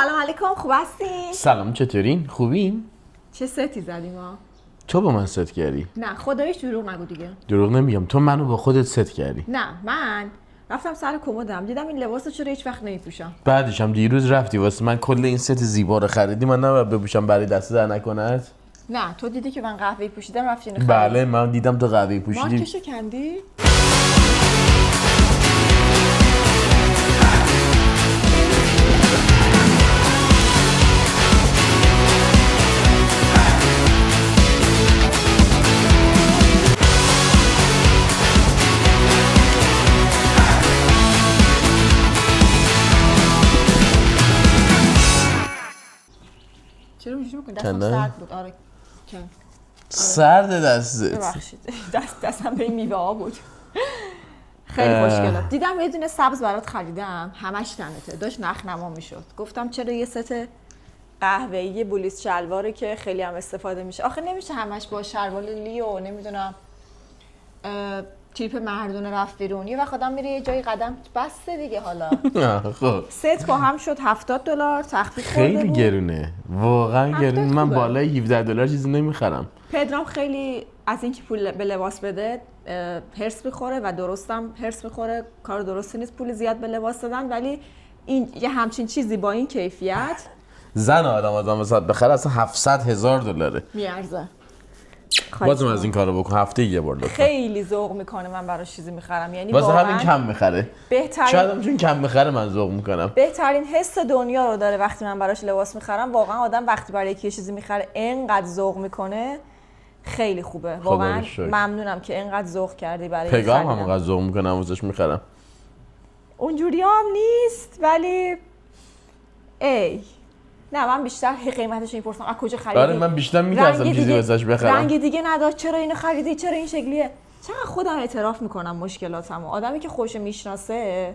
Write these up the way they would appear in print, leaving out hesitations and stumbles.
سلام علیکم، خوب هستین؟ سلام، چطورین؟ خوبین؟ چه ستی زدیم ما؟ تو با من ست کردی؟ نه خداییش دروغ نگو دیگه. دروغ نمیگم، تو منو با خودت ست کردی. نه من رفتم سر کمدم دیدم این لباسو چرا هیچ وقت نمیپوشم. بعدش هم دیروز رفتی واسه من کل این ست زیبا رو خریدی، من نباید بپوشم برای دست در نکند؟ نه تو دیدی که من قهوه‌ای پوشیدم رفتی اینو خریدی. بله من دیدم تو قهوه‌ای پوشیدی. مارکشو کندی؟ چرا می‌جوری می‌کنی؟ دستم سرد بود. آره کن. سرد دستت. ببخشید دستم به این میوه ها بود. خیلی خوشگله. دیدم یه دونه سبز برات خریدم، همش تنته، داشت نخنما میشد. گفتم چرا یه ست قهوه‌ای بولیس شلواره که خیلی هم استفاده میشه. آخه نمیشه همش با شلوار لیو نمیدونم تیپ مردونه رفت بیرون. یه وقت آدم میره یه جایی قدم بسته دیگه. حالا خب ست با هم شد $70 تخفیف خورده بود. خیلی گرونه، واقعا گرونه. من بالای $17 چیزی نمیخرم. پدرام خیلی از اینکه پول به لباس بده هرس میخوره و درستم هرس میخوره. کار درستی نیست پول زیاد به لباس دادن، ولی این یه همچین چیزی با این کیفیت زن آدم واسه بخره اصلا $700,000 میارزه. بازم از این کارو بکن، هفته یه بار لطفا. خیلی ذوق میکنه من براش چیزی میخرم، یعنی واسه همین کم میخره. بهترین شاید هم چون کم میخره من ذوق میکنم. بهترین حس دنیا رو داره وقتی من براش لباس میخرم. واقعا آدم وقتی برای یکی چیزی میخره اینقدر ذوق میکنه، خیلی خوبه. واقعا ممنونم که اینقدر ذوق کردی برای پگام هم اینقدر ذوق میکنم واسش میخرم. اونجوری هم نیست ولی نه من بیشتر قیمتش میپرسم از کجا خریدی. آره من بیشتر میترسم چیزی واسش بخرم. رنگ دیگه نداشت، چرا اینو خریدی، چرا این شکلیه. چرا خودم اعتراف میکنم مشکلاتمو. آدمی که خودش میشناسه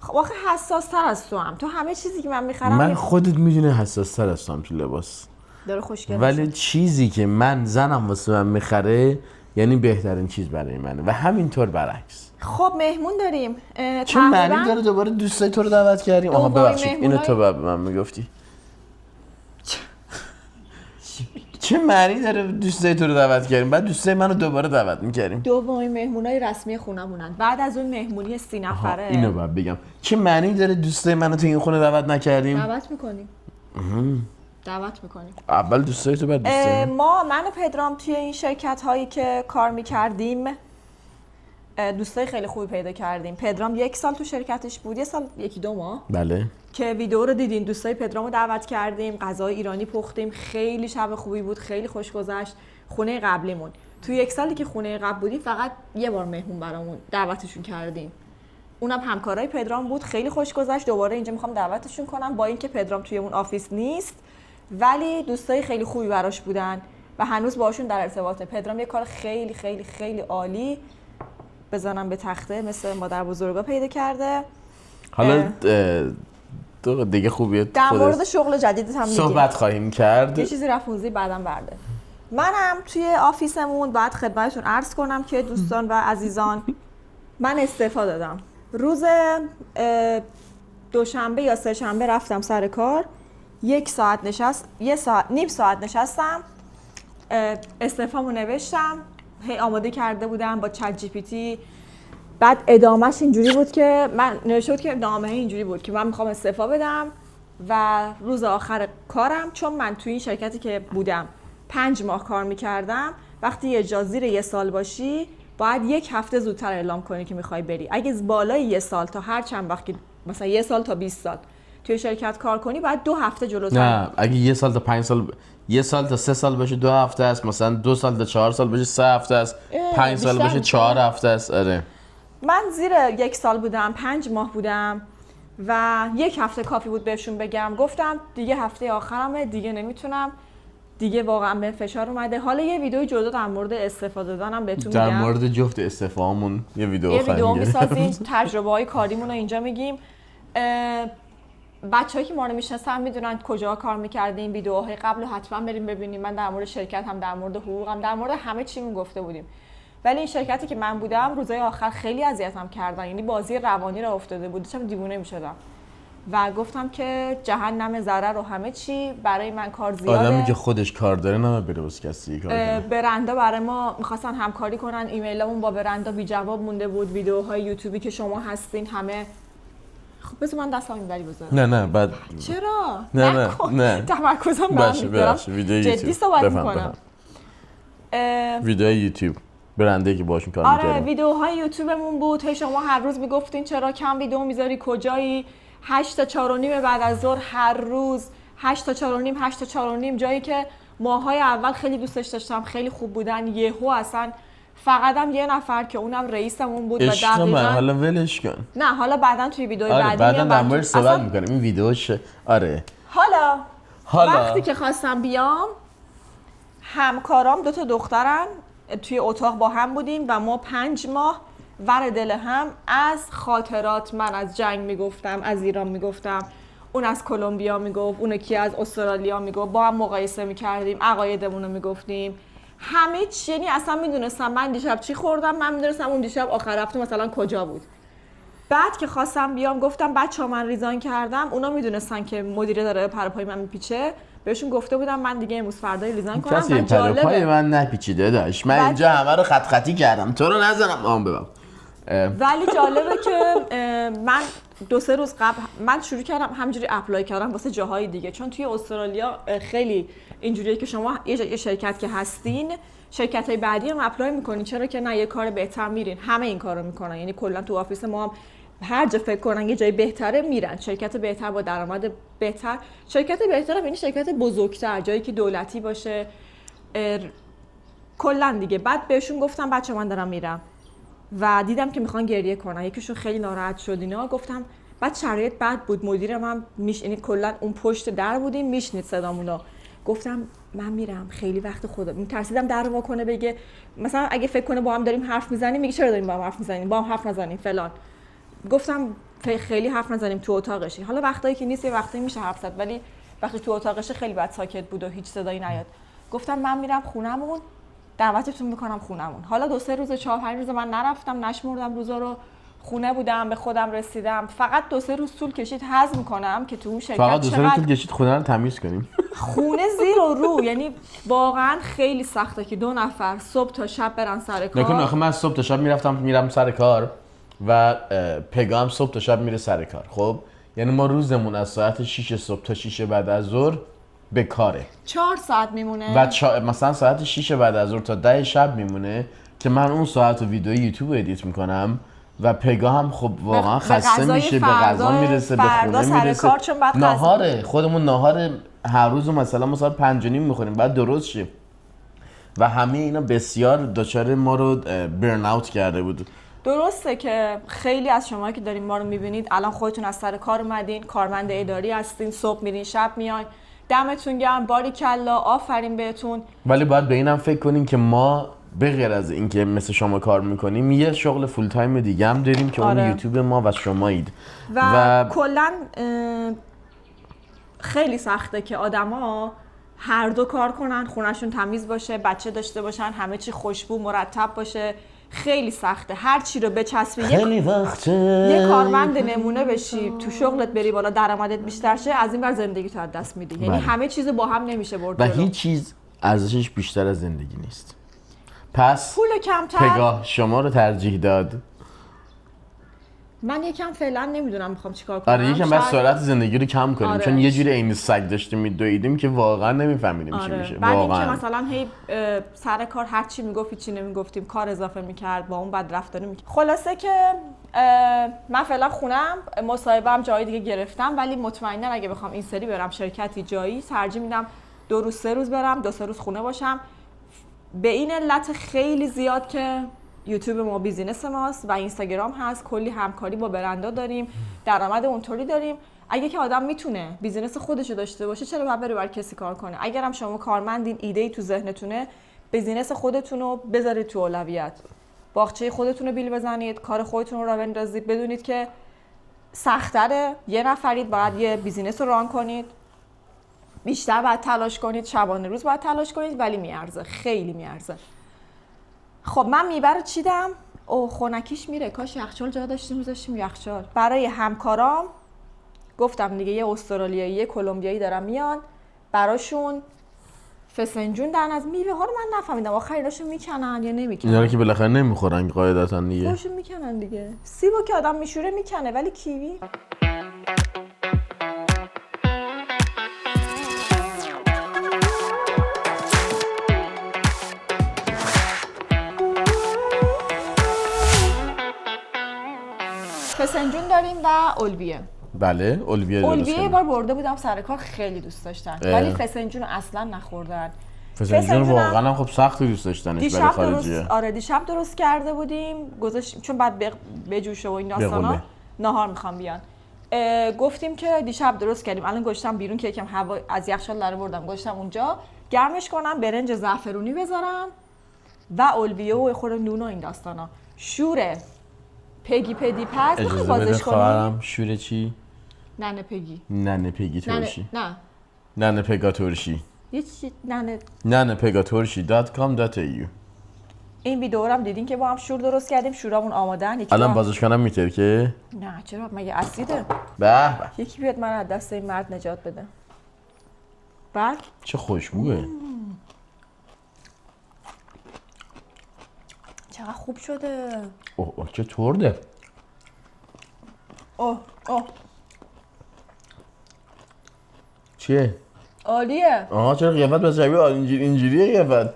واقعا حساس تر از تو هم. تو همه چیزی که من میخرم من خودت میدونی حساس تر هستم تو لباس. داره خوشگل ولی چیزی که من زنم واسه من میخره یعنی بهترین چیز برای منه و همینطور برعکس. خب مهمون داریم. چه معنی داره دوباره دوستای تو رو دعوت کردیم؟ آها ببخشید اینو تو به من میگفتی. چه معنی داره دوستای تو رو دعوت کردیم بعد دوستای منو دوباره دعوت میکردیم؟ دومین مهمونای رسمی خونمونن بعد از اون مهمونی 30 نفره. اینو باید بگم. چه معنی داره دوستای منو تو این خونه دعوت نکردیم؟ دعوت میکنیم. دعوت میکنیم. اول دوستای تو بعد دوستای من و پدرام توی این شرکت هایی که کار میکردیم دوستای خیلی خوبی پیدا کردیم. پدرام 1 سال تو شرکتش بود، 1 سال 1-2 ماه. بله. که ویدیو رو دیدین. دوستای پدرامو دعوت کردیم، غذای ایرانی پختیم، خیلی شب خوبی بود، خیلی خوش گذشت. خونه قبلیمون تو 1 سالی که خونه قبل بودیم فقط یه بار مهمون برامون دعوتشون کردیم، اونم همکارای پدرام بود، خیلی خوش گذشت. دوباره اینجا میخوام دعوتشون کنم با اینکه پدرام توی اون آفیس نیست ولی دوستای خیلی خوبی براش بودن و هنوز باشون در ارتباطه. پدرام یه کار خیلی خیلی خیلی عالی بزنم به تخته مثل مادر بزرگا پیدا کرده. حالا تو دیگه خوبیه در مورد شغل جدیدت هم صحبت خواهیم کرد. یه چیزی رفت موزی بعدم برده. منم توی آفیسمون باید خدمتتون عرض کنم که دوستان و عزیزان من استعفا دادم. روز دوشنبه یا سه شنبه رفتم سر کار، 1 ساعت نیم ساعت نشستم، استعفامو نوشتم، هی آماده کرده بودم با چت جی پی تی. بعد ادامهش اینجوری بود که من نوشته بود که نامه اینجوری بود که من میخوام استعفا بدم و روز آخر کارم، چون من توی این شرکتی که بودم 5 ماه کار میکردم، وقتی اجازه زیر 1 سال باشی باید 1 هفته زودتر اعلام کنی که میخوای بری. اگه بالای 1 سال تا هر چند وقت که مثلا 1 سال تا 20 سال توی شرکت کار کنی باید 2 هفته جلوتر. نه اگه 1 سال تا 5 سال، 1 سال تا 3 سال باشه 2 هفته است، مثلا 2 سال تا 4 سال باشه 3 هفته است، 5 سال باشه 4 هفته است. آره من زیر 1 سال بودم، 5 ماه بودم و 1 هفته کافی بود بهشون بگم. گفتم دیگه هفته آخرمه، دیگه نمیتونم، دیگه واقعا به فشار اومده. حالا یه ویدیو جدا در مورد استعفا دادنم بهتون میگم. در مورد جفت استعفامون یه ویدیو میسازیم، تجربه‌های کاریمون رو اینجا میگیم. بچه‌هایی که ما رو میشناسن میدونن کجا کار میکردیم. ویدیوهای قبل رو حتما بریم ببینیم. من در مورد شرکت هم، در مورد حقوقم، در مورد همه چیمون گفته بودیم. ولی این شرکتی که من بودم روزهای آخر خیلی اذیتم کردن، یعنی بازی روانی را افتاده بود، داشتم دیوونه میشدم. و گفتم که جهنم ضرر و همه چی برای من کار زیاده. آدمی که خودش کار داره نمه بره واسه کسی کار کنه. برندا برای ما میخواستن همکاری کنن، ایمیلمون با برندا بی جواب مونده بود، ویدیوهای یوتیوبی که شما هستین همه. خب بذار من دستم اینوری بذارم. نه بعد چرا؟ نه تمرکزم باشه دارم ویدیو جدی یوتیوب صحبت میکنم. ویدیو یوتیوب برنده که باشون کار می‌کردیم. آره ویدیوهای یوتیوبمون بود. هی شما هر روز میگفتین چرا کم ویدیو میذاری، کجایی؟ 8 تا 4 و نیم بعد از ظهر هر روز 8 تا 4 و نیم 8 تا 4 و نیم، جایی که ماهای اول خیلی دوستش داشتم، خیلی خوب بودن، یهو اصلا فقطم یه نفر که اونم رئیسمون بود و دقیقاً حالا ولش کن. نه حالا بعداً توی ویدیوی بعدی بعداً در موردش صحبت می‌کنیم. این ویدیوش آره. حالا حالا وقتی که خواستم بیام، همکارام 2 تا دخترن، توی اتاق با هم بودیم و ما 5 ماه ور دل هم از خاطرات، من از جنگ میگفتم، از ایران میگفتم، اون از کلمبیا میگفت، اون کی از استرالیا میگفت، با هم مقایسه میکردیم، عقایدمون رو میگفتیم، همه چی. یعنی اصلا میدونستم من دیشب چی خوردم، من میدونستم اون دیشب آخر هفته مثلا کجا بود. بعد که خواستم بیام گفتم بچه‌ها من ریزاین کردم، اونا میدونستن که مدیره داره پروپای من میپیچه، بهشون گفته بودم من دیگه امروز فردا ریزاین کنم. کسی پروپای من نپیچیده داشت، من اینجا همه رو خط خطی کردم، تو رو نزنم آن ببم. ولی جالبه که من 2-3 روز قبل من شروع کردم همینجوری اپلای کردم واسه جاهای دیگه، چون توی استرالیا خیلی اینجوریه که شما یه شرکت که هستین، شرکت‌های بعدی هم اپلای میکنین، چرا که نه یه کار بهتر میرین، همه این کارو میکنن. یعنی کلا تو آفیس ما هم هر جا فکر کنن یه جای بهتره میرن، شرکت بهتر با درآمد بهتر، شرکت بهتر یعنی شرکت بزرگتر، جایی که دولتی باشه کلا دیگه. بعد بهشون گفتم بچه من دارم میرم و دیدم که میخوان گریه کنن، یکیشون خیلی ناراحت شد اینا. گفتم بعد شرایط بد بود، مدیر من یعنی کلا اون پشت در بودیم میشنید صدامونو. گفتم من میرم، خیلی وقت خدا میترسیدم در وا کنه بگه مثلا اگه فکر کنه با هم داریم حرف میزنیم میگه چرا داریم با هم حرف میزنیم، با هم حرف نزنیم فلان. گفتم خیلی حرف نزنیم تو اتاقشی، حالا وقتایی که نیست یه وقتایی میشه حرف زد، ولی وقتی تو اتاقشه خیلی بد ساکت بود و هیچ صدایی نیاد. گفتم من میرم خونمون، دعوتتون میکنم خونمون. حالا 2-3 روز 4-5 روز من نرفتم، نشمردم روزا رو، خونه بودم، به خودم رسیدم. فقط 2-3 روز طول کشید هضم کنم که تو اون شرکت فقط 2-3 روز طول کشید خونه رو تمیز کنیم. خونه زیر و رو، یعنی واقعا خیلی سخته که 2 نفر صبح تا شب برن سر کار. نکن آخه من صبح تا شب میرم سر کار و پگا هم صبح تا شب میره سر کار. خب یعنی ما روزمون از ساعت 6 صبح تا 6 بعد از ظهر به کاره، 4 ساعت میمونه و مثلا ساعت 6 بعد از ظهر تا 10 شب میمونه که من اون ساعت رو ویدیو یوتیوب ادیت میکنم و پگا هم خب واقعا خسته میشه، به غذا میرسه، به خونه میرسه، ناهاره خودمون ناهار هر روز مثلا ما ساعت 5:30 میخوریم بعد درست شه و همه اینا بسیار دچار ما رو برن اوت کرده بود. درسته که خیلی از شما که دارین ما رو میبینید الان خودتون از سر کار اومدین، کارمند اداری هستین، صبح میرین شب میاین، دمتون گرم، باریکلا، آفرین بهتون. ولی باید به اینم فکر کنیم که ما به غیر از اینکه مثل شما کار میکنیم یه شغل فول تایم دیگه هم داریم که اون یوتیوب ما و شمایید و کلا خیلی سخته که آدما هر دو کار کنن، خونهشون تمیز باشه، بچه داشته باشن، همه چی خوشبو مرتب باشه. خیلی سخته هر چی رو بچسبی، خیلی وقته یه کارمند نمونه بشی، تو شغلت بری بالا، درآمدت بیشتر شه، از این ور زندگی تو از دست میدی. یعنی همه چیز با هم نمیشه برد و هیچ چیز ارزشش بیشتر از زندگی نیست. پس پول کمتر پگاه شما رو ترجیح داد. من یکم فعلا نمیدونم میخوام چیکار کنم. آره یکم بس سرعت زندگی رو کم کنیم. چون یه جوری عین سگ داشتیم میدویدیم که واقعا نمیفهمیدیم چی میشه. بعد اینکه مثلا هی سر کار هر چی میگفت چی نمیگفتیم، کار اضافه میکرد، با اون بد رفتاری میکرد. خلاصه که من فعلا خونم، مصاحبه‌ام جای دیگه گرفتم، ولی مطمئنا اگه بخوام این سری برم شرکتی جایی ترجیح میدم 2 روز 3 روز برم، 2-3 روز خونه باشم. به این علت خیلی زیاد که یوتیوب ما بیزینس ماست و اینستاگرام هست، کلی همکاری با برندا داریم، درآمد اونطوری داریم. اگه که آدم میتونه بیزینس خودشو داشته باشه چرا باید بره بر کسی کار کنه؟ اگرم شما کارمندین، ایده‌ای تو ذهنتونه، بیزینس خودتون رو بذارید تو اولویت، باغچه خودتون رو بیل بزنید، کار خودتون رو راه بندازید، بدونید که سخت‌تره، یه نفرید باید یه بیزینس رو ران کنید، بیشتر باید تلاش کنید، شبانه روز باید تلاش کنید، ولی میارزه، خیلی میارزه. خب من میوه رو چیدم، خنکیش میره، کاش یخچال جا داشتیم میذاشتیم یخچال. برای همکارام گفتم دیگه یه استرالیایی یه کلمبیایی دارن میان براشون فسنجون دارن از میوه ها رو. من نفهمیدم آخر ایناشو میکنن یا نمیکنن. اینا که بالاخره نمیخورن قاعدتا دیگه. خودشون میکنن دیگه. سیبو که آدم میشوره میکنه ولی کیوی فسنجون داریم و اولویه. بله اولویه یه بار برده بودم سر کار خیلی دوست داشتن ولی فسنجون رو اصلا نخوردن. فسنجون واقعا هم خب سخت دوست داشتنش برای خارجیه. آره دیشب درست کرده بودیم گذاشتیم چون بعد بجوشه و این داستانا ناهار میخوام بیان. گفتیم که دیشب درست کردیم. الان گذاشتم بیرون که یکم هوا از یخچال در بردم گذاشتم اونجا گرمش کنم برنج زعفرونی بذارم و اولویه و خورده نون و این داستانا. شوره پگی پدی پس میخوای بازش کنی؟ شوره چی؟ ننه پگی. ننه پگی ترشی. نه. ننه پگا ترشی. یه چی ننه پگا ترشی.com.au. این ویدیو رو هم دیدین که با هم شور درست کردیم. شورامون آمادن. الان بازش کنم میترکه؟ نه چرا مگه اسیده؟ به یکی بیاد من از دست این مرد نجات بده. بعد چه خوشبوه. چقدر خوب شده. اوه چه ترده. اوه چیه؟ عالیه. آها چرا قیافت بس شبیه اینجوریه قیافت.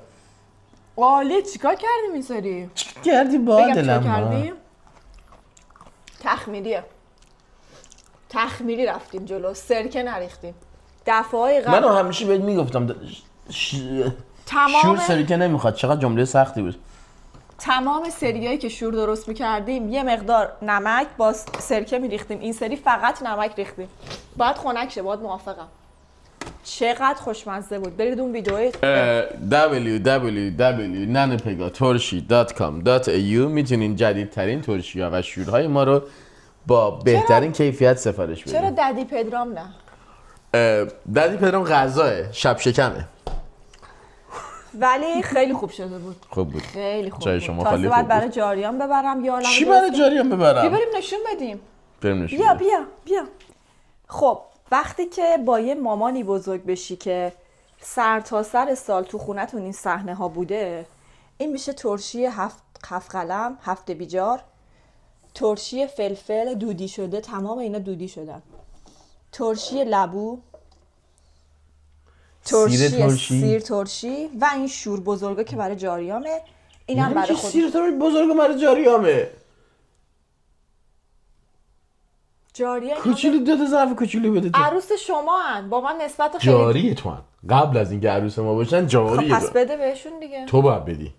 عالیه. چیکار کردیم این سری؟ چی کردی با دلم کردیم؟ تخمیری رفتیم جلو. سرکه نریختیم. دفعه‌های قبل منو همیشه بهت میگفتم شور سرکه نمیخواد. چقدر جمله سختی بود. تمام سریایی که شور درست میکردیم یه مقدار نمک با سرکه میریختیم. این سری فقط نمک ریختیم. باید خنک شه. باید موافقم. چقدر خوشمزه بود. برید اون ویدیوی www.nanepegatorshi.com.au میتونین جدیدترین ترشی‌ها و شورهای ما رو با بهترین کیفیت سفارش بدید. چرا ددی پدرام نه؟ ددی پدرام غذاه شب شکمه. ولی خیلی خوب شده بود. خوب بود. خیلی خوب جای بود. شما تازه خیلی بعد خوب برای جاریان ببرم یا چی برای جاریان ببرم؟ بریم نشون بدیم. بریم نشون بیا. خب وقتی که با یه مامانی بزرگ بشی که سر تا سر سال تو خونتون این صحنه ها بوده، این میشه ترشی هفت قلم، هفت بیجار، ترشی فلفل دودی شده، تمام اینا دودی شدن، ترشی لبو، سیر ترشی و این شور بزرگا که برای جاریامه. اینم برای خود. سیر ترشی بزرگا برای جاریامه. جاریه کوچولو دو تا ظرف کوچولو بده تو. عروس شما هن با من نسبت خیلی جاری تو هن. قبل از اینکه عروس ما باشن جاری. خب پس بده بهشون دیگه. تو باید بدی.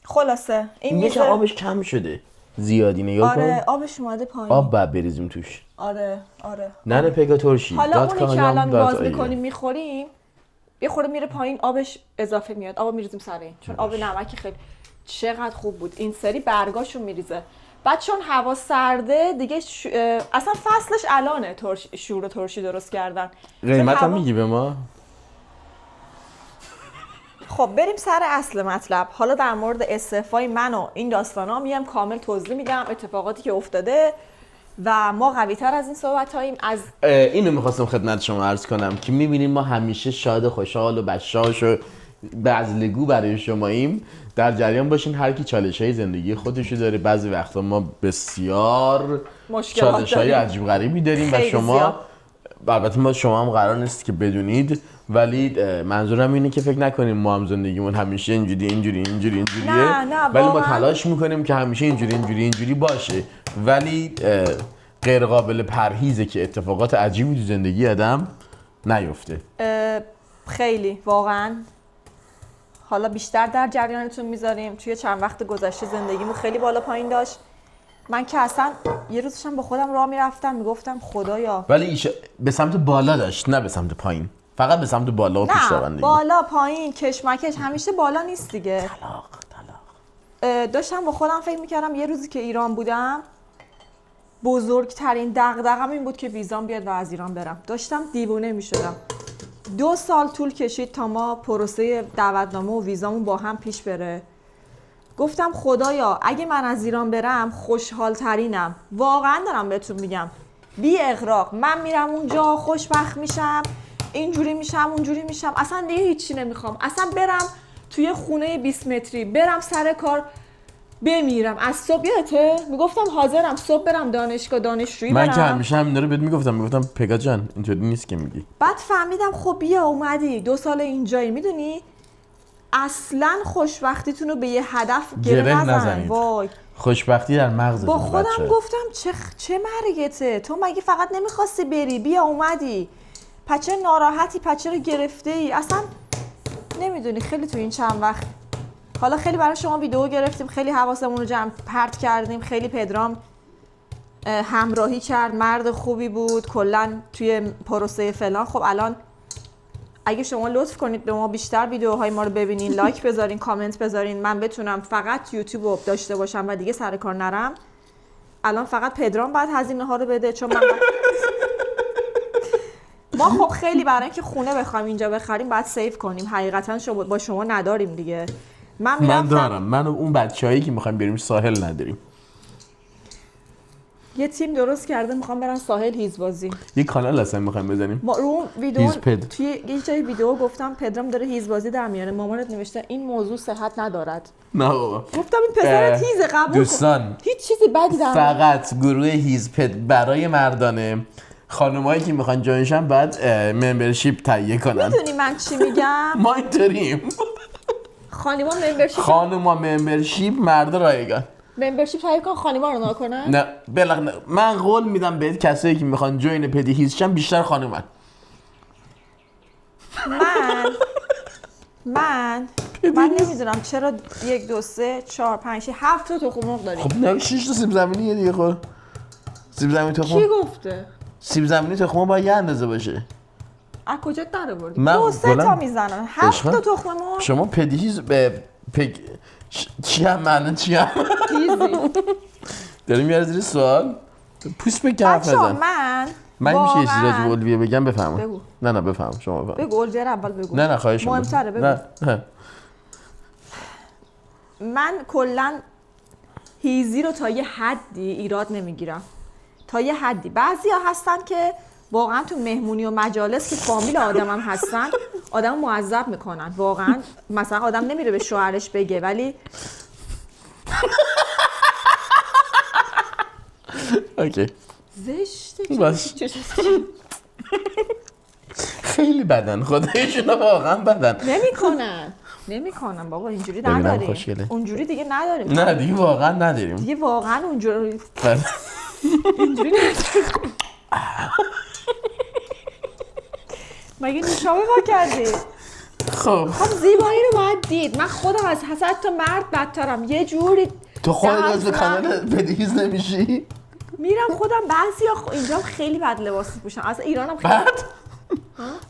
خلاصه این میگه آبش کم شده زیادی نگاه کن. آره آبش اومده پایین. آب باید بریزیم توش. آره ننه پگا ترشی. حالا اونی که الان باز میکنیم میخوریم یه خورده میره پایین آبش اضافه میاد. آب میریزیم سر این چون آب نمکی خیلی. چقدر خوب بود این سری برگاشون میریزه. بعد چون هوا سرده دیگه اصلا فصلش الانه شور و ترشی درست کردن. قیمت هم میگی به ما؟ خب بریم سر اصل مطلب. حالا در مورد استعفای من و این داستانا میام کامل توضیح میدم اتفاقاتی که افتاده و ما قوی تر از این صحبت هاییم. از اینو میخواستم خدمت شما عرض کنم که میبینیم ما همیشه شاد خوشحال و بشاش و بزلگو برای شماییم. در جریان باشین هر کی چالش‌های زندگی خودشو داره. بعضی وقتا ما بسیار چالش‌های عجیب غریبی داریم و شما البته شما هم قرار نیست که بدونید ولی منظورم اینه که فکر نکنیم ما هم زندگیمون همیشه اینجوریه. نه ولی ما تلاش میکنیم که همیشه اینجوری باشه ولی غیر قابل پرهیزه که اتفاقات عجیبی تو زندگی آدم نیفته. خیلی واقعا. حالا بیشتر در جریانتون میذاریم. توی چند وقت گذشته زندگیمون خیلی بالا پایین داشت. من که اصلا یه روزشم با خودم راه میرفتم میگفتم خدایا. ولی به سمت بالا داشت نه به سمت پایین. فقط به سمت بالا و پیش روندگی. بالا پایین کشمکش همیشه بالا نیست دیگه. طلاق. داشتم با خودم فکر میکردم یه روزی که ایران بودم بزرگترین دغدغه‌م این بود که ویزام بیاد و از ایران برم. داشتم دیوونه میشدم. 2 سال طول کشید تا ما پروسه دعوتنامه و ویزامون با هم پیش بره. گفتم خدایا اگه من از ایران برم خوشحال ترینم. واقعا دارم بهتون میگم. بی اغراق من میرم اونجا خوشبخت میشم، اینجوری میشم اونجوری میشم، اصلا دیگه هیچی نمیخوام، اصلا برم توی خونه 20 متری برم سر کار بمیرم از صبح. یادته میگفتم حاضرم صبح برم دانشگاه دانشجویی برم. من که همیشه همینا رو بهت میگفتم پگا جان اینطوری نیست که میگی. بعد فهمیدم خب بیا اومدی 2 سال اینجایی، میدونی اصلا خوشبختیتون رو به یه هدف گره نزنید. وای خوشبختی در مغزتون. با خودم گفتم چه مرگته، تو مگه فقط نمیخواستی بری، بیا اومدی، پچه ناراحتی، پچه رو گرفته ای، اصلا نمیدونی. خیلی تو این چند وقت حالا خیلی برای شما ویدیو گرفتیم، خیلی حواسمون رو جمع پرت کردیم، خیلی پدرام همراهی کرد، مرد خوبی بود کلا توی پروسه فلان. خب الان اگه شما لطف کنید به ما بیشتر ویدیوهای ما رو ببینین، لایک بذارین، کامنت بذارین، من بتونم فقط یوتیوب رو داشته باشم و دیگه سر کار نرم. الان فقط پدرام باید هزینه ها رو بده چون من ما خب خیلی برای اینکه خونه بخوایم اینجا بخریم باید سیو کنیم، حقیقتا با شما نداریم دیگه. من دارم، من و اون بچه‌هایی که می‌خوایم بریم ساحل نداریم. یه تیم درست کرده میخوام برن ساحل هیزبازی. یه کانال اصلا می‌خوایم بزنیم. ما رو ویدیو توی یه جای ویدیو گفتم پدرام داره هیزبازی در میاره، مامانت نوشته این موضوع صحت ندارد. نه بابا. گفتم این پسرت هیزه، قبول دوستان هیچ چیزی بدی در فقط گروه هیزپد برای مردانه، خانمایی که میخوان جوینشن باید ممبرشیپ تهیه کنن. میدونی من چی میگم؟ ما اینطوریم. خانوما ممبرشیپ، مردا رایگان. ممبرشیپ تهیه کن، خانوما رو نکنن؟ نه من قول میدم بهت کسایی که میخوان جوین پدی هیزشن بیشتر خانومن. من نمیدونم چرا 1 2 3 4 5 6 7 تا تخم مرغ داریم. خب نه 6 تا سیب زمینیه دیگه. خب سیب زمینی تخم کی گفته؟ سیب زمینی تخم باید یه اندازه باشه. از کجا در آوردی؟ 2 3 تا میزنن 7 تا تخم مرغ. شما پدی هیز چی هم معنی چی هم؟ هیزی داری میاره زیر سوال؟ پوست به که حرف نزن. من میشه یه چیزی راجع به الویه بگم بفهمم؟ بگو. نه بفهم شما بفهم. بگو الویه رو اول بگو. نه خواهشم مهمتره بگو. نه. من کلا هیزی رو تا یه حدی ایراد نمیگیرم، تا یه حدی. بعضیا هستن که واقعا تو مهمونی و مجالس که فامیل آدم هم هستن آدم معذب میکنن واقعا. مثلا آدم نمیره به شوهرش بگه ولی اوکی زشته بس. خیلی بدن خدایشون واقعا بدن. نمیکنن بابا، اینجوری نداریم، اونجوری دیگه نداریم. نه دیگه واقعا نداریم دیگه واقعا اونجوری اینجوری مگه نوشابه با کردی؟ خب زیبایی رو باید دید. من خودم از حسد تا مرد بدترم یه جوری. تو خودت از کانال پدیهیز نمیشی؟ میرم خودم بعضیا اینجا خیلی بد لباس میپوشن، از ایرانم خیلی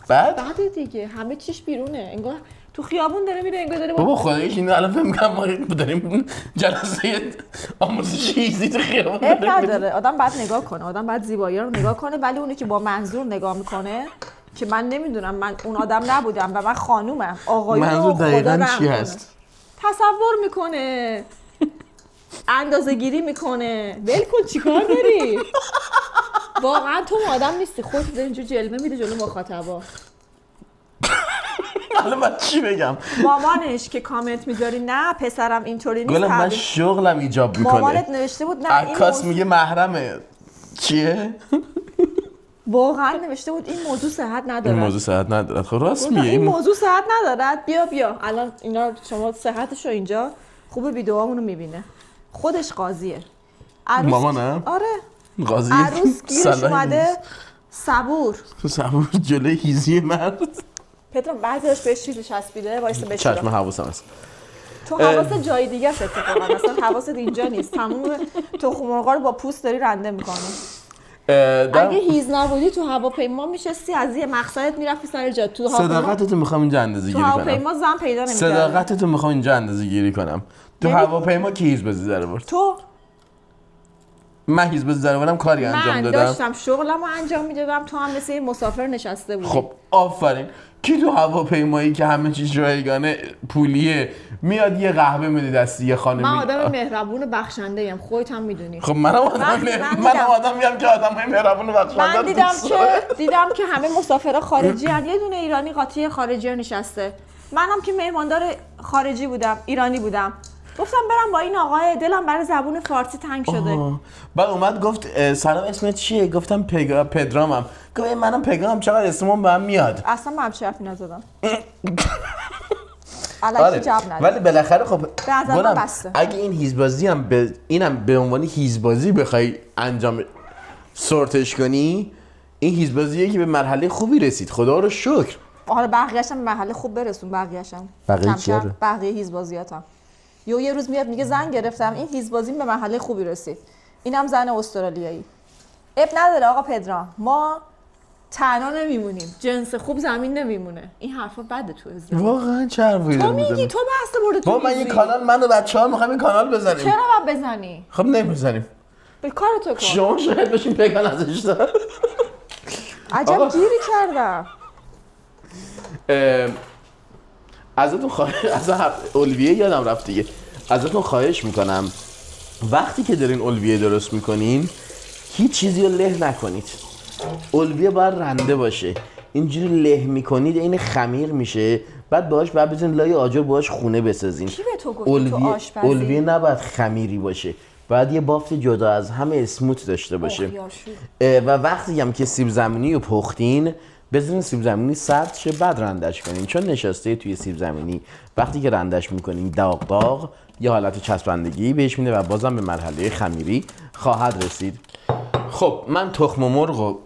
بده دیگه، همه چیش بیرونه، انگار تو خیابون داره میره، انگار داره بابا خداییش اینو الان فهم کنم ما داریم جلسه آموزشی هیزی تو خیابون داریم. نداره، آدم باید نگاه کنه، آدم باید زیبایی رو نگاه کنه، ولی اونی که با منظور نگاه میکنه که من نمیدونم، من اون آدم نبودم و من خانومم، آقایون منظور دقیقاً چی هست؟ تصور میکنه، اندازه گیری میکنه. ول کن چیکار داری؟ واقعا تو آدم نیستی، خودت اینجور جلوه میده جلو مخاطبا. حالا من چی بگم؟ مامانش که کامنت میذاری نه پسرم اینطوری نیست. گلم من شغلم ایجاب میکنه. مامانت نوشته بود نه عکاس میگه محرمه. چیه؟ واقعا نوشته بود این موضوع صحت نداره. این موضوع صحت نداره. خب راست میگه. این موضوع صحت نداره. بیا الان اینا شما صحتشو اینجا خوبه ویدیوهامونو میبینه. خودش قاضیه. مامانم؟ آره. قاضی. عروس گیرش اومده صبور جلوی هیزی مرد. پدرام بعضیش بهش چیزی چسبیده وایس بشوره. چشم حواسم هست. تو حواست جای دیگه است اتفاقا، اصلا حواست اینجا نیست. تموم تخم مرغا رو با پوست داری رنده میکنی. اگه هیز نبودی تو هواپیما میشستی از یه مقصدت میرفتی سر جا. تو صداقتتو میخوام اینجا اندازه‌گیری کنم. تو هواپیما زن پیدا نمی‌کردی. صداقتتو میخوام اینجا اندازه‌گیری کنم. تو هواپیما کی هیز بازی در آورد؟ تو من هیزبازی در اومدم کاری انجام دادم. من داشتم شغلمو انجام میدادم، تو هم مثل مسافر نشسته بودی. خب آفرین. کی تو هواپیمایی که همه چیز رایگانه پولیه میاد یه قهوه میده دستی یه خانمی؟ من آدم مهربون و بخشنده ام، خودت هم میدونی. خب منم آدمیم که آدمای مهربون و بخشنده. من دیدم که همه مسافرها خارجی ان، یه دونه ایرانی قاطی خارجی نشسته. منم که مهماندار خارجی بودم، ایرانی بودم. گفتم برم با این آقای، دلم برای زبون فارسی تنگ شده. بعد اومد گفت سلام اسمت چیه؟ گفتم پدرامم. گفت منم پگام، چقدر اسمم به هم میاد. اصلا من حرفی نزدم. آره. ولی بالاخره خب بسته. اگه این هیزبازی هم اینم به عنوان هیزبازی بخوای انجام سورتش کنی، این هیزبازیه که به مرحله خوبی رسید، خدا رو شکر. حالا بقیه‌اش هم به مرحله خوب برسون. بقیه هیزبازیاتم. یه روز میاد میگه زن گرفتم، این هیزبازیم به مرحله خوبی رسید. اینم زن استرالیایی. اب نداره آقا پدرام، ما تنها نمیمونیم، جنس خوب زمین نمیمونه. این حرفا بده تو ازدواج. واقعا چه حرفی تو میگی؟ تو بحث برده تو. من این کانال، من و بچه‌ها می‌خوایم این کانال بزنیم. چرا باید بزنی؟ خب نمیزنیم. به کار تو کن. شما شاید باشین پگان ازش دار. عجب گیری کردم. ازتون از الویه یادم رفت دیگه. ازتون خواهش میکنم وقتی که دارین الویه درست میکنین هیچ چیزی رو له نکنید. الویه باید رنده باشه. اینجوری له میکنید این خمیر میشه، بعد بزنید لای آجر باهاش خونه بسازین. کی به تو گفت تو آشپزی؟ الویه نباید خمیری باشه، باید یه بافت جدا از همه اسموت داشته باشه. و وقتی هم که سیب زمینی رو پختین بذارین سیب زمینی سرد شه، بعد رندش کنین، چون نشسته توی سیب زمینی وقتی که رندش میکنین داغ یه حالت چسبندگی بهش میده و بازم به مرحله خمیری خواهد رسید. خب من تخم مرغ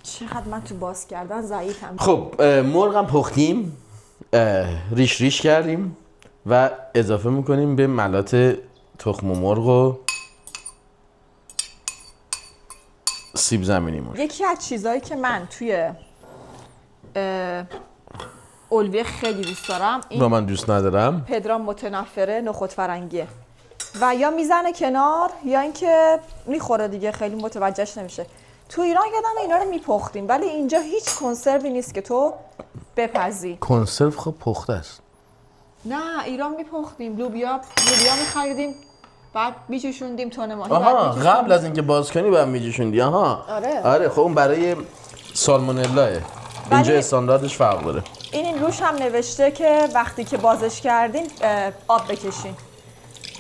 چقدر من تو باز کردن ضعیفم. خب مرغم پختیم، ریش کردیم و اضافه میکنیم به ملات تخم مرغ و سیب زمینیمون. یکی از چیزایی که من توی الویه خیلی دوست دارم، این من دوست ندارم، پدرام متنفره، نخود فرنگیه و یا میزنه کنار یا اینکه میخوره دیگه، خیلی متوجهش نمیشه. تو ایران یادم اینا رو میپختیم، ولی اینجا هیچ کنسروی نیست که تو بپزی. کنسرو خب پخته است. نه ایران میپختیم، لوبیا میخریدیم بعد میجوشوندیم تن ماهی. قبل از اینکه باز کنی بعد میجوشوندی. آره خب اون برای سالمونلاه. اینجا استانداردش فرق داره. این روش هم نوشته که وقتی که بازش کردین آب بکشین.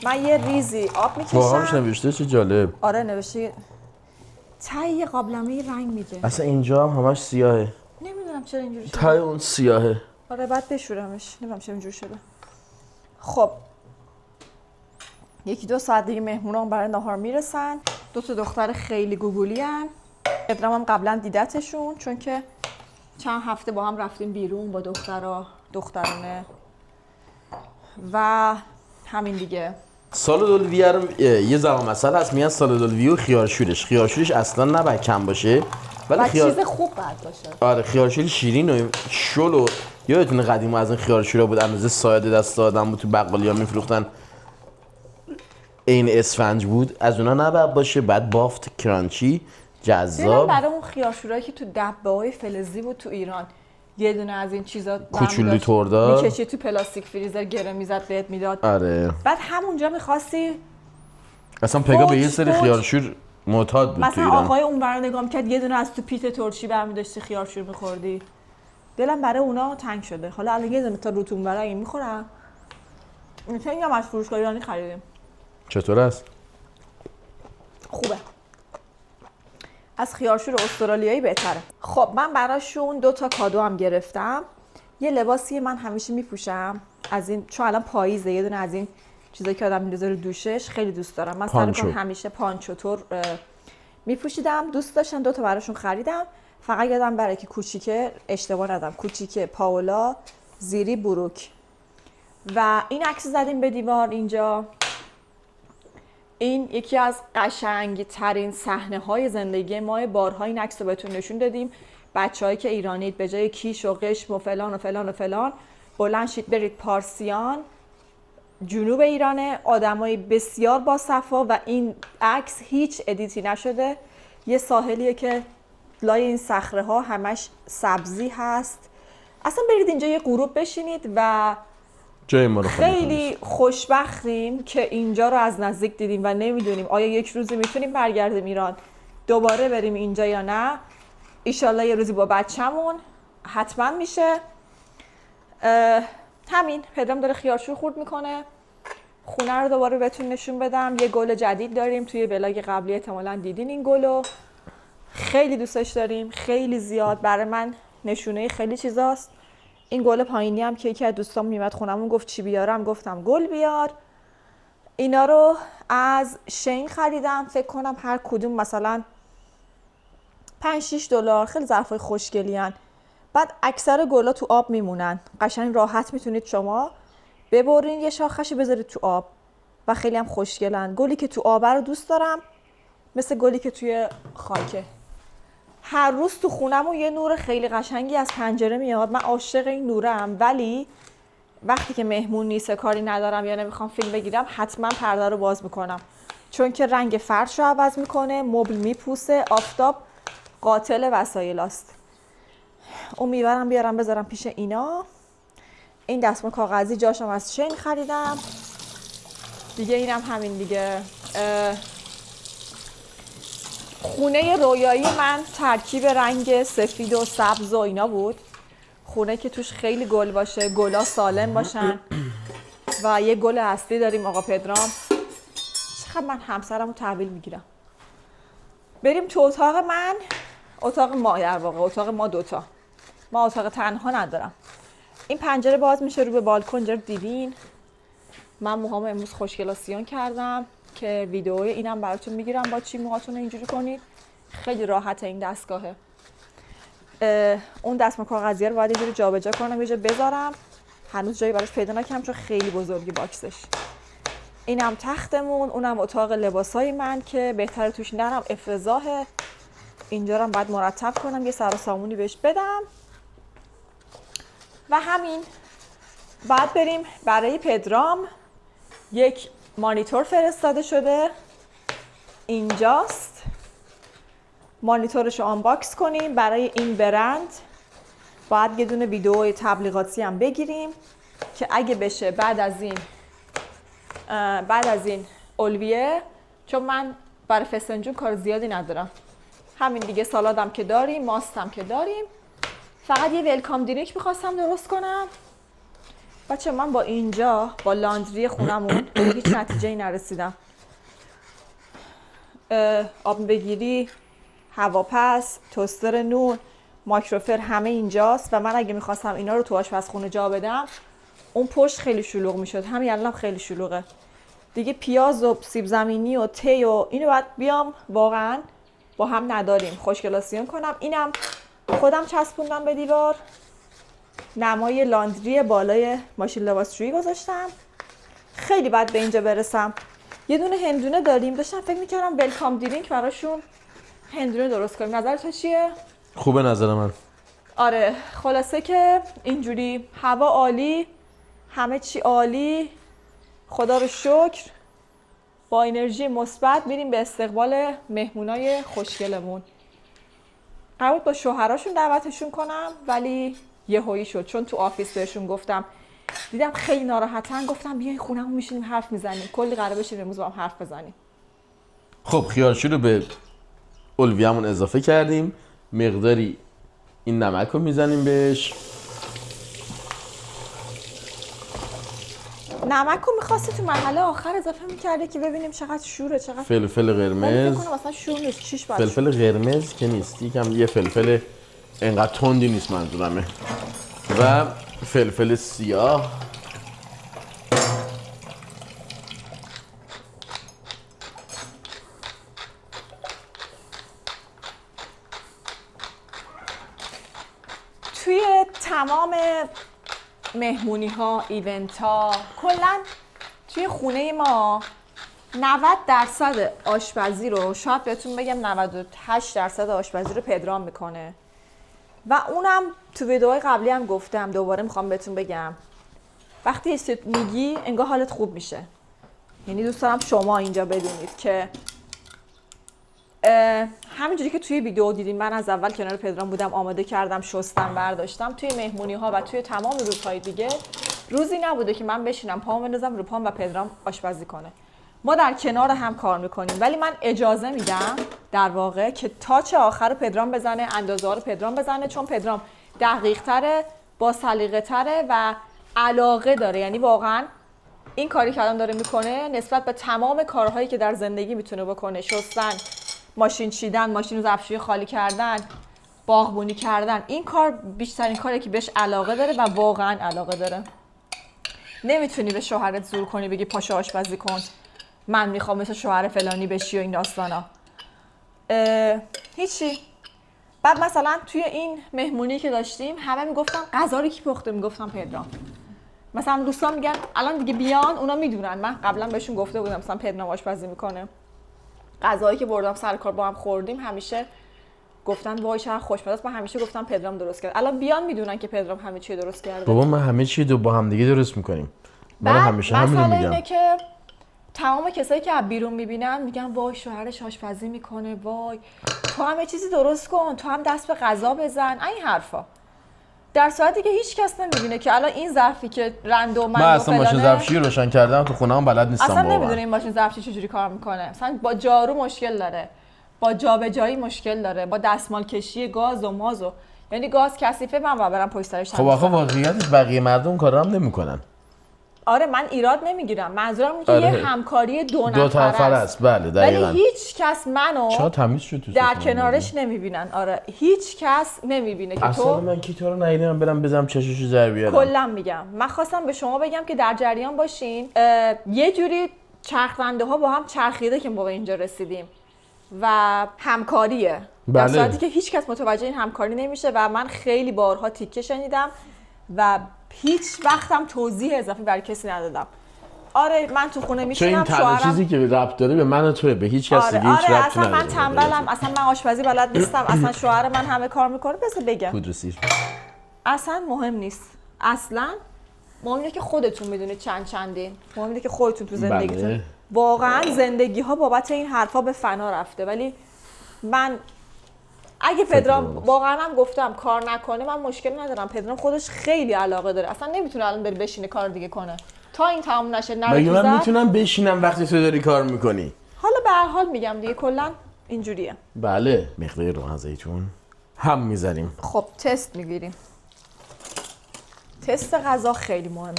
من یه ریزی آب میکشم. واقعاش نوشته؟ چه جالب. آره نوشته تای قابلمه رنگ میده. اصلا اینجا هم همش سیاهه. نمیدونم چرا اینجوری شده. تای اون سیاهه. آره بعد بشورمش، نمیدونم چرا اینجوری شده. خب 1-2 ساعت دیگه مهمونام برای ناهار میرسن. 2 تا دختر خیلی گوگولی ان. پدرام هم قبلا دیدتشون، چون که چند هفته با هم رفتیم بیرون با دخترانه و همین دیگه. سالاد الویه رو یه زبان مثل هست میگن سالاد الویه و خیارشورش اصلا نباید کم باشه، ولی چیز خوب باید باشه. آره خیارشور شیرین و شل و یادتونه قدیما از این خیارشورا بود اندازه ساعد دست آدم بود تو بقالیا میفروختن، این اسفنج بود، از اونا نباید باشه. بعد بافت کرانچی جذاب. برای اون خیارشورایی که تو دبه‌های فلزی بود تو ایران، یه دونه از این چیزا کوچولی توردار میکشی تو پلاستیک فریزر گره میزد بهت میداد. آره. بعد همونجا می‌خواستی اصلا پگا به یه سری خیارشور معتاد بود تو ایران. مثلا آقای اونور نگاه می‌کرد یه دونه از تو پیت ترشی برمی داشتی خیارشور می‌خوردی. دلم برای اونا تنگ شده. حالا الان یه دونه تا روتون برای این می‌خورم. اینم از فروشگاه ایرانی خریدیم. چطور است؟ خوبه. از خیارشور استرالیایی بهتره. خب من براشون 2 تا کادو هم گرفتم. یه لباسی من همیشه میپوشم از این، چون الان پاییزه، یه دونه از این چیزایی که آدم میذاره دوشش خیلی دوست دارم. من سر کار همیشه پانچو تور میپوشیدم، دوست داشتم. 2 تا براشون خریدم. فقط یادم بره که کوچیکه اشتباه ندم، کوچیکه پاولا، زیری بروک. و این عکس زدیم به دیوار اینجا. این یکی از قشنگ ترین صحنه های زندگی ما. بارها این عکس رو بهتون نشون دادیم. بچه‌هایی که ایرانید به جای کیش و قشم و فلان و فلان و فلان بلند شید برید پارسیان، جنوب ایرانه، آدمای بسیار باصفا و این عکس هیچ ادیتی نشده. یه ساحلیه که لای این صخره ها همش سبزی هست. اصلا برید اینجا یه غروب بشینید و جای ما رو خیلی خوشبختیم که اینجا رو از نزدیک دیدیم و نمیدونیم آیا یک روزی میتونیم برگردیم ایران دوباره بریم اینجا یا نه. ایشالله یه روزی با بچه‌مون حتما میشه. همین پدرام داره خیارشور خورد میکنه. خونه رو دوباره بهتون نشون بدم. یه گل جدید داریم، توی ولاگ قبلی احتمالاً دیدین این گلو. خیلی دوستش داریم، خیلی زیاد. برای من نشونه خیلی چیزاست. این گل پایینی هم که یکی از دوستام میومد خونمون گفت چی بیارم، گفتم گل بیار. اینا رو از شین خریدم، فکر کنم هر کدوم مثلا 5-6 دلار. خیلی ظرفای خوشگلی ان. بعد اکثر گلا تو آب میمونن، قشنگ راحت میتونید شما ببرین یه شاخه‌شو بذارید تو آب و خیلی هم خوشگلن. گلی که تو آب رو دوست دارم، مثل گلی که توی خاکه. هر روز تو خونمون یه نور خیلی قشنگی از پنجره میاد. من عاشق این نورم، ولی وقتی که مهمون نیست، کاری ندارم یا نمیخوام فیلم بگیرم، حتما پرده رو باز میکنم، چون که رنگ فرش رو عوض میکنه، مبل میپوسه، آفتاب قاتل وسایلاست. اون میبرم بیارم بذارم پیش اینا. این دستمال کاغذی جاشم از شین خریدم دیگه. اینم همین دیگه. خونه رویایی من ترکیب رنگ سفید و سبز و اینا بود. خونه که توش خیلی گل باشه، گلا سالم باشن و یه گل اصلی داریم آقا پدرام. چقدر من همسرم رو تحویل میگیرم. بریم تو اتاق من، اتاق ما در واقع، اتاق ما دوتا. ما اتاق تنها ندارم. این پنجره باز میشه رو به بالکن، اینجا رو دیدین. من موهامو امروز خوشگلاسیون کردم که ویدئوی اینم براتون میگیرم با چی موهاتون رو اینجوری کنید. خیلی راحته این دستگاهه. اون دستمال کاغذیه رو باید یه جوری جابجا کنم، یه جا بذارم. هنوز جایی براش پیدا نکردم چون خیلی بزرگی باکسش. اینم تختمون، اونم اتاق لباسای من که بهتره توش نرم، افتضاحه. اینجا رو هم باید مرتب کنم، یه سر و سامونی بهش بدم. و همین. بعد بریم برای پدرام یک مانیتور فرستاده شده، اینجاست. مانیتورش رو آنباکس کنیم. برای این برند باید یه دونه ویدئوی تبلیغاتی هم بگیریم که اگه بشه بعد از این اولویه، چون من برای فسنجون کار زیادی ندارم. همین دیگه. سالادم که داریم، ماستم که داریم. فقط یه ویلکام درینک میخواستم درست کنم. بچه من با اینجا با لاندری خونمون هیچ نتیجه‌ای نرسیدم. آب بگیری، هواپس، توستر نور، مایکروفر همه اینجاست و من اگه میخواستم اینا رو تو آشپزخونه جا بدم، اون پشت خیلی شلوغ میشد. همین الانم خیلی شلوغه. دیگه پیاز و سیب زمینی و تی و اینو باید بیام واقعا با هم نداریم خوشگلاسیون کنم. اینم خودم چسبوندم به دیوار. نمای لاندری بالای ماشین لباسشویی گذاشتم. خیلی بعد به اینجا برسم. یه دونه هندونه داریم، داشتم فکر میکردم ویلکام درینک براشون هندونه درست کنیم. نظر تو چیه؟ خوبه نظر من. آره خلاصه که اینجوری هوا عالی، همه چی عالی، خدا رو شکر. با انرژی مثبت میریم به استقبال مهمونای خوشگلمون. قرار بود با شوهراشون دعوتشون کنم ولی یهویی شد، چون تو آفیس بهشون گفتم، دیدم خیلی ناراحتن، گفتم بیاین خونمون میشینیم حرف میزنیم. کلی قرار بشیم امروز با هم حرف بزنیم. خب خیارشور رو به اولویه‌مون اضافه کردیم. مقداری این نمک رو میزنیم بهش. نمک رو می‌خواستی تو مرحله آخر اضافه می‌کردی که ببینیم چقدر شوره، چقدر فلفل قرمز. فکر کنم اصلا شور نیست. چیش باید فلفل قرمز که نیست، یکم یه فلفل انقدر تندی نیست منظورمه. و فلفل سیاه. توی تمام مهمونی ها، ایونت ها، کلا توی خونه ما 90% آشپزی رو، شاید بهتون بگم 98% آشپزی رو پدرام میکنه و اونم تو ویدئوهای قبلی هم گفتم، دوباره میخوام بهتون بگم وقتی میگی انگار حالت خوب میشه. یعنی دوست دارم شما اینجا بدونید که همینجوری که توی ویدیو دیدین من از اول کنار پدرام بودم، آماده کردم، شستم، برداشتم. توی مهمونی ها و توی تمام روزهای دیگه روزی نبوده که من بشینم پامو بندازم رو پام و پدرام آشپزی کنه. ما در کنار هم کار میکنیم، ولی من اجازه میدم در واقع که تاچ آخر پدرام بزنه، اندازه ها رو پدرام بزنه، چون پدرام دقیق تره، با سلیقه تره و علاقه داره. یعنی واقعا این کاری که الان داره میکنه نسبت به تمام کارهایی که در زندگی میتونه بکنه، شستن، ماشین چیدن، ماشین رو ظرفشویی خالی کردن، باغبونی کردن، این کار بیشترین کاریه که بهش علاقه داره و واقعا علاقه داره. نمیتونی به شوهرت زور کنی بگی پاشو آشپزی کن، من میخوام مثل شوهر فلانی بشی و این داستانا. هیچی. بعد مثلا توی این مهمونی که داشتیم همه میگفتن غذا رو کی پخته؟ میگفتم پدرام. مثلا دوستان میگن الان دیگه بیان، اونا میدونن من قبلا بهشون گفته بودم مثلا پدرام آشپزی میکنه. غذایی که بردم سر کار با هم خوردیم همیشه گفتن وای چقدر خوشمزه است. من همیشه گفتم پدرام درست کرد. الان بیان میدونن که پدرام همه چی درست کرده. بابا من همه چی رو با هم دیگه درست میکنیم. من همیشه همین میگم. اینه که تمام کسایی که از بیرون میبینن میگن وای شوهرش آشپزی میکنه، وای تو هم یه چیزی درست کن، تو هم دست به غذا بزن، این حرفا. در صورتی که هیچ کس نمیبینه که الان این ظرفی که رندو من اصلا ماشین ظرفشویی روشن کردم تو خونه‌ام بلد نیستم. اصلا نمیدونه این ماشین ظرفشویی چجوری کار میکنه. مثلا با جارو مشکل داره، با جابجایی مشکل داره، با دستمال کشی گاز و مازو. یعنی گاز کثیفه من برم پشت سرش. خب آخه واقعیتش بقیه مردم کارا هم نمیکنن. آره من ایراد نمیگیرم، منظورم اینه که یه همکاری دو نفره است. بله دقیقاً. ولی هیچ کس منو چرا تمیز شد تو در کنارش نمیبینن. آره هیچ کس نمیبینه که اصلا تو. من کی تو رو ندیدم برم بزنم چششو در بیارم. کلا میگم من خواستم به شما بگم که در جریان باشین. یه جوری چرخنده ها با هم چرخیده که ما به اینجا رسیدیم و همکاریه. بله. در صورتی که هیچ کس متوجه این همکاری نمیشه و من خیلی بارها تیکه شنیدم و هیچ وقتم توضیح اضافی برای کسی ندادم. آره من تو خونه میشینم، شوهرم این چیزی که ربط داره به من و توه، به هیچ کس دیگه هیچ ربطی نداره. من تنبلم، اصلا من آشپزی بلد نیستم، اصلا شوهر من همه کار میکنه. بذار بگم پودر سیر اصلا مهم نیست. اصلا مهم اینه که خودتون میدونید چندین. مهم اینه که خودتون تو زندگیتون. بله. واقعا زندگی ها بابت این حرفا به فنا رفته. ولی من اگه پدرام واقعا هم گفتم کار نکنه من مشکل ندارم. پدرام خودش خیلی علاقه داره، اصلا نمیتونه الان بره بشینه کار دیگه کنه تا این تمام نشه. مگه من میتونم بشینم وقتی تو داری کار میکنی؟ حالا به هر حال میگم دیگه کلا اینجوریه. بله مقدار روغن زیتون هم میذاریم. خب تست میگیریم. تست غذا خیلی مهمه.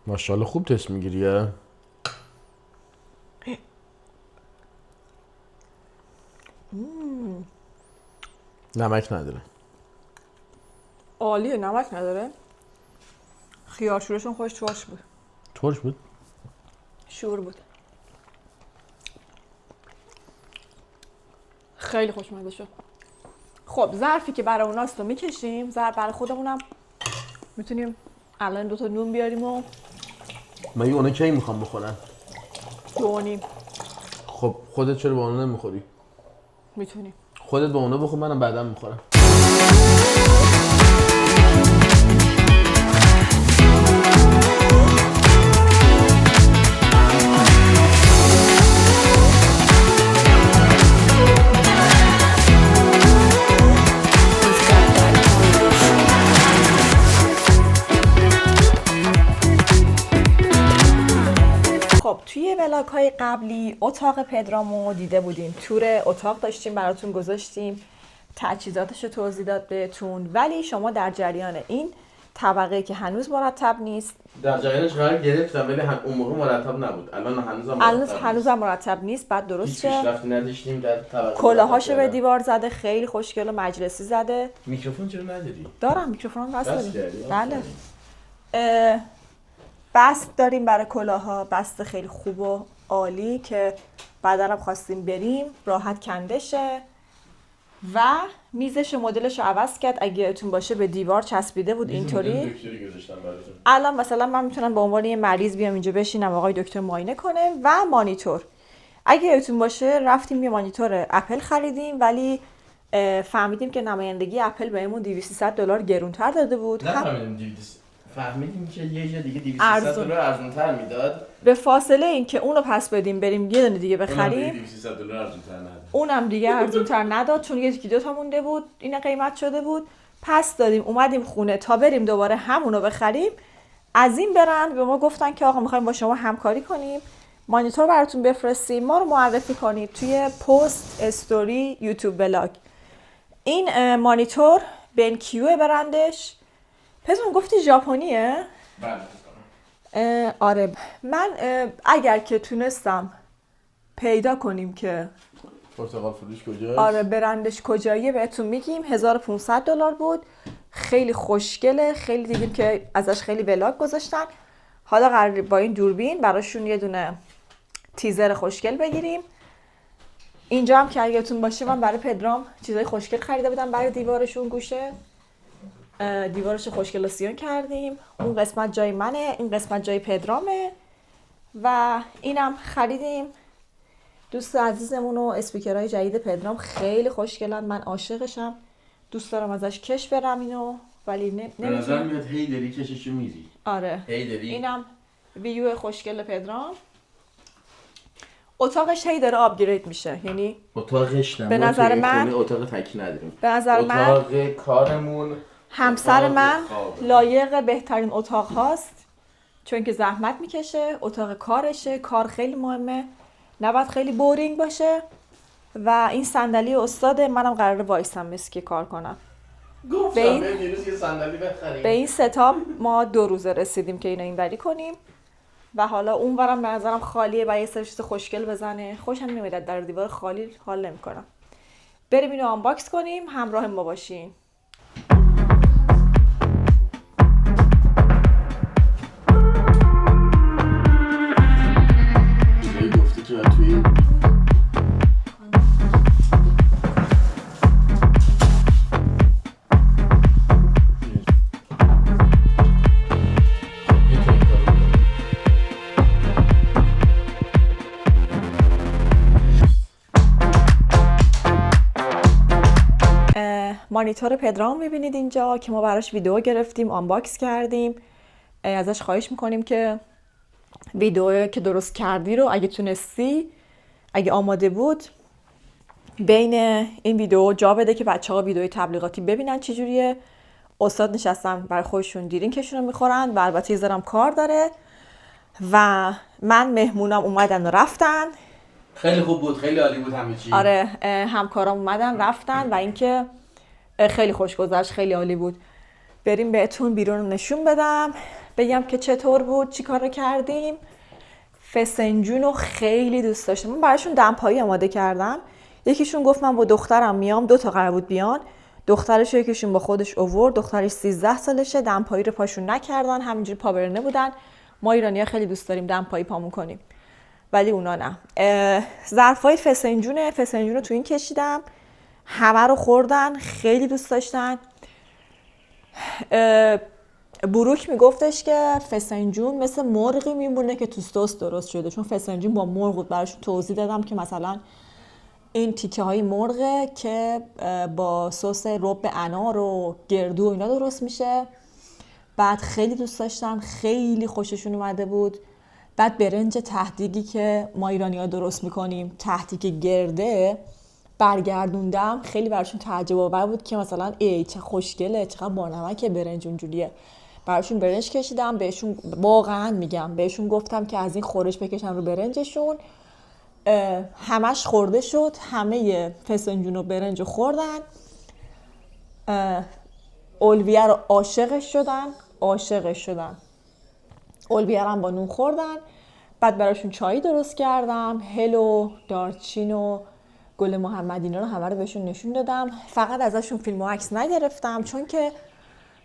ماشاءالله خوب تست میگیری. نمک نداره. عالیه. نمک نداره. خیار شورشون خوش ترش بود. ترش بود؟ شور بود. خیلی خوشمزه شد. خب ظرفی که برای اوناست رو میکشیم. ظرف برای خودمونم میتونیم الان 2 تا نون بیاریم و مگه اونا کی میخوام بخورن؟ 2.5. خب خودت چرا با اونا نمیخوری؟ میتونیم. خودت با اونا بخور، منم بعدا میخورم. توی ولاگ‌های قبلی اتاق پدرامو دیده بودیم، تور اتاق داشتیم براتون گذاشتیم، تجهیزاتش رو توضیح داد بهتون. ولی شما در جریان این طبقه که هنوز مرتب نیست، در جریانش قرار گرفتم ولی اون موقع مرتب نبود. الان هنوزم مرتب نیست. بعد درست شه. هیچ پیشرفتی نداشتیم در طبقه. کلاهاشو به دیوار زده، خیلی خوشگل و مجلسی زده. میکروفون چرا نداری؟ دارم میکروفون وصل داریم. بله. بست داریم برای کلاها، بست خیلی خوب و عالی که بعدا هم خواستیم بریم راحت کنده شه. و میزش و مدلش رو عوض کرد. اگه یادتون باشه به دیوار چسبیده بود اینطوری. الان مثلا من میتونم به عنوان یه مریض بیام اینجا بشینم آقای دکتر معاینه کنه. و مانیتور. اگه یادتون باشه رفتیم یه مانیتور اپل خریدیم ولی فهمیدیم که نمایندگی اپل بهمون $200 گرونتر داده بود. فهمیدیم که یه جا دیگه $200 ارزونتر میداد. به فاصله این که اونو پس بدیم بریم یه دونه دیگه بخریم، $200 ارزونتر نداد. اونم دیگه ارزونتر نداد چون یکی دو تا مونده بود، این قیمت شده بود. پس دادیم اومدیم خونه تا بریم دوباره همونو بخریم. از این برند به ما گفتن که آقا میخوایم با شما همکاری کنیم، مانیتور براتون بفرستیم، ما رو معرفی کنید توی پست، استوری، یوتیوب ولاگ. این مانیتور بنکیو برندش. پسون گفتی ژاپنیه؟ بله. آره من اگر که تونستم پیدا کنیم که پرتغال فروش کجاست؟ آره برندش کجاییه بهتون میگیم. $1500 بود. خیلی خوشگله، خیلی دیدیم که ازش خیلی ولاگ گذاشتن. حالا قراره با این دوربین براشون یه دونه تیزر خوشگل بگیریم. اینجا هم که اگرتون باشه من برای پدرام چیزای خوشگل خریده بودم برای دیوارشون، گوشه دیوارش خوشگلاسیون کردیم. اون قسمت جای منه، این قسمت جای پدرامه و اینم خریدیم. دوست عزیزمون و اسپیکرهای جدید پدرام خیلی خوشگلن، من عاشقشم، دوست دارم ازش کش برم اینو ولی به نظر میاد هی داری کششو میری. آره هی داری. اینم ویو خوشگل پدرام. اتاقش هی داره آپگرید میشه، یعنی اتاقش به نظر من اتاق تکی نداریم. به نظر من اتاق کارمون همسر من لایق بهترین اتاق هاست چون که زحمت میکشه، اتاق کارشه، کار خیلی مهمه، نباید خیلی بورینگ باشه. و این صندلی استاده، منم قراره وایسم مسکی کار کنم. گفتم دیروز یه صندلی بخریم. به این ستاپ ما 2 روزه رسیدیم که اینو اینوری کنیم و حالا اونورم به نظرم خالیه و یه سری چیز خوشگل بزنه. خوشم نمیاد در دیوار خالی حال نمیکنم. بریم اینو آنباکس کنیم، همراه ما باشین. گفتی که توی مانیتور پدرام میبینید اینجا که ما براش ویدیو گرفتیم، آنباکس کردیم. ازش خواهش میکنیم که ویدیویی که درست کردی رو اگه تونستی، اگه آماده بود، بین این ویدیو جا بده که بچه‌ها ویدیوی تبلیغاتی ببینن چجوریه. استاد نشستن برای خودشون دیرینکشون رو میخورن و البته یه ذرم کار داره و من مهمونم اومدن و رفتن. خیلی خوب بود، خیلی عالی بود همه چی. آره همکارام اومدن رفتن و اینکه خیلی خوش گذشت، خیلی عالی بود. بریم بهتون بیرون نشون بدم، بگم که چطور بود، چی کار کردیم. فسنجون رو خیلی دوست داشتم. من براشون دمپایی آماده کردم. یکیشون گفت من با دخترم میام، 2 تا قرار بود بیان. دخترش یکیشون با خودش آورد، دخترش 13 سالشه، دمپایی رو پاشون نکردن، همینجوری پابرنه بودن. ما ایرانی‌ها خیلی دوست داریم دمپایی پامون کنیم ولی اونا نه. ظرفای فسنجون رو تو این کشیدم، همه رو خوردن، خیلی دوست داشتن. بروک میگفتش که فسنجون مثل مرغی میمونه که تو سس درست شده، چون فسنجون با مرغ بود. براشون توضیح دادم که مثلا این تیکه های مرغه که با سس رب انار و گردو و اینا درست میشه. بعد خیلی دوست داشتن، خیلی خوششون اومده بود. بعد برنج تهدیگی که ما ایرانی ها درست میکنیم، تهدیگ گرده، برگردوندم. خیلی براشون تعجب آور بود که مثلا چه خوشگله، چقدر با نمکه برنج اونجوریه. براشون برنج کشیدم، بهشون واقعا میگم بهشون گفتم که از این خورش بکشن رو برنجشون. همش خورده شد، همه فسنجون و برنج خوردن. اولویه رو عاشقش شدن. اولویه رو هم با نون خوردن. بعد براشون چای درست کردم، هل و دارچین و گل محمدینه رو همه رو بهشون نشون دادم. فقط ازشون فیلم و عکس نگرفتم چون که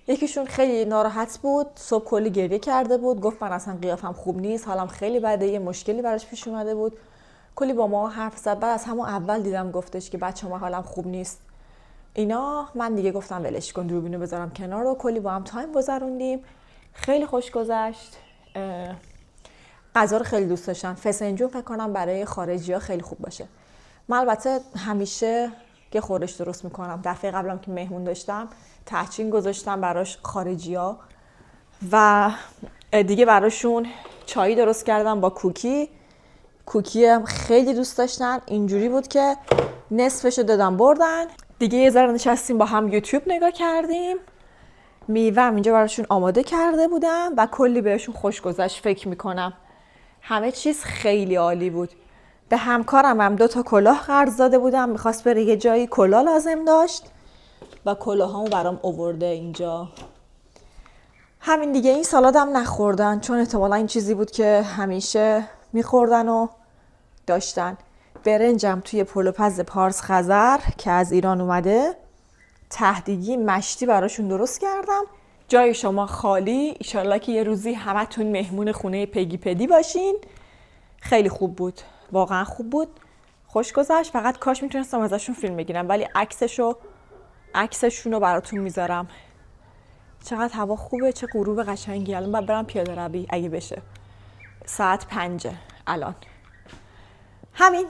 یکیشون خیلی ناراحت بود، صبح کلی گریه کرده بود، گفت من اصلا قیافم خوب نیست، حالم خیلی بده، یه مشکلی براش پیش اومده بود. کلی با ما حرف زد. بعد از همون اول دیدم گفتش که بچه‌ها من حالم خوب نیست اینا. من دیگه گفتم ولش کن، دوربینو بذارم کنار و کلی با هم تایم گذروندیم. خیلی خوش گذشت. غذا رو خیلی دوست داشتم. فسنجون فکر کنم برای خارجی‌ها خیلی خوب باشه. من البته همیشه که خورش درست میکنم. دفعه قبلم که مهمون داشتم تحچین گذاشتم براش خارجی‌ها و دیگه براشون چای درست کردم با کوکی هم خیلی دوست داشتن. اینجوری بود که نصفشو دادم بردن. دیگه یه ذره نشستیم با هم یوتیوب نگاه کردیم. میوه اینجا براشون آماده کرده بودم و کلی بهشون خوش گذشت. فکر میکنم همه چیز خیلی عالی بود. به همکارم هم 2 تا کلاه قرض داده بودم، میخواست بره یه جایی کلاه لازم داشت و کلاهامو برام آورده اینجا. همین دیگه. این سالادم نخوردن چون احتمالا این چیزی بود که همیشه میخوردن و داشتن. برنجم توی پلوپز پارس خزر که از ایران اومده تهدیگی مشتی براشون درست کردم. جای شما خالی، ایشالله که یه روزی همتون مهمون خونه پگی پدی باشین. خیلی خوب بود، واقعا خوب بود، خوش گذشت. فقط کاش میتونستم ازشون فیلم بگیرم ولی عکسشون رو براتون میذارم. چقدر هوا خوبه، چه غروب قشنگی. الان باید برم پیاده روی اگه بشه. ساعت 5 الان. همین.